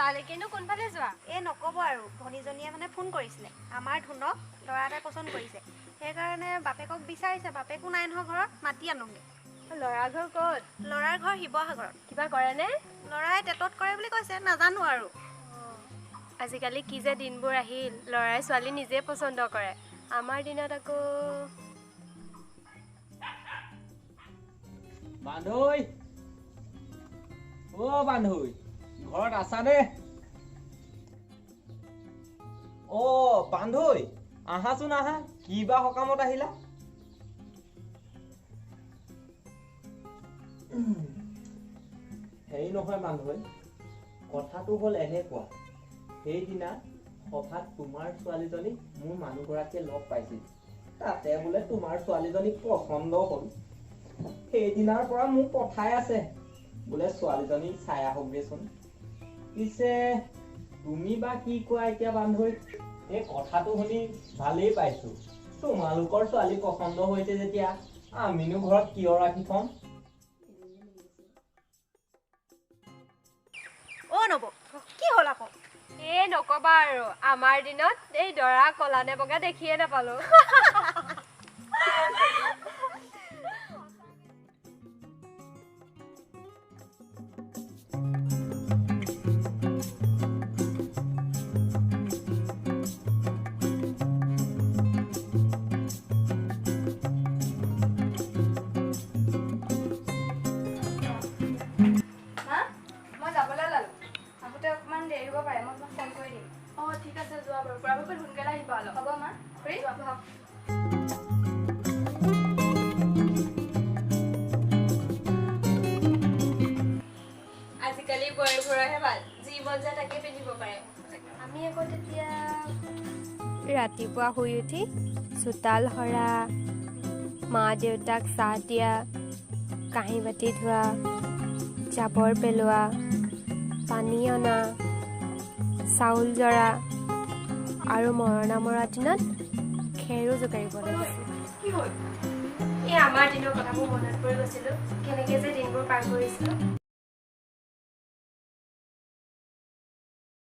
তালৈকেনো কোনফালে যোৱা? নক'ব আৰু ভনীজনীয়ে মানে ফোন কৰিছিলে আমাৰ ধুনক ল'ৰা এটাই পচন্দ কৰিছে সেইকাৰণে বাপেকক বিচাৰিছে বাপেকো নাই নহয় ঘৰত মাতি আনোগে ল'ৰা ঘৰ ক'ত? ল'ৰাৰ ঘৰ শিৱসাগৰত কিবা কৰেনে? ল'ৰাই টেটত কৰে বুলি কৈছে নাজানো আৰু আজিকালি কি যে দিনবোৰ আহিল ল'ৰাই ছোৱালী নিজে পচন্দ কৰে আমাৰ দিনত আকৌ বান্ধৈ বান্ধৈ ঘৰত আছানে? বান্ধৈ আহাচোন আহা কিবা সকামত আহিলা? হেৰি নহয় বান্ধৈ কথাটো হ'ল এনেকুৱা সেইদিনা সভাত তোমাৰ ছোৱালীজনীক মোৰ মানুহগৰাকীয়ে লগ পাইছিল তাতে বোলে তোমাৰ ছোৱালীজনীক পচন্দ হ'ল সেইদিনাৰ পৰা মোক পঠাই আছে বোলে ছোৱালীজনীক চাই আহকগেচোন পিছে তুমি বা কি কোৱা এতিয়া বান্ধৈ এই কথাটো শুনি ভালেই পাইছো তোমালোকৰ ছোৱালী পচন্দ হৈছে যেতিয়া আমিনো ঘৰত কিয় ৰাখি থম নব কি হ'ল আকৌ নকবা আৰু আমাৰ দিনত এই দৰা কলা নে বগা দেখিয়ে নাপালো ঠিক আছে যোৱা বাৰু পৰাপক্ষত সোনকালে আহিবা অলপ হ'ব মা খুৰী যোৱা ভাব আজিকালি বৰ ঘৰহে ভাল যি মন যায় তাকে পিন্ধিব পাৰে আমি আকৌ তেতিয়া ৰাতিপুৱা শুই উঠি চোতাল সৰা মা দেউতাক চাহ দিয়া কাঁহী বাতি ধোৱা জাবৰ পেলোৱা পানী অনা চাউল জৰা আৰু মৰণা মৰা দিনত খেৰো জোকাৰিব লাগিছিল কি হ'ল এই আমাৰ দিনৰ কথাবোৰ মনত পৰি গৈছিলোঁ কেনেকৈ যে দিনবোৰ পাৰ কৰিছিলোঁ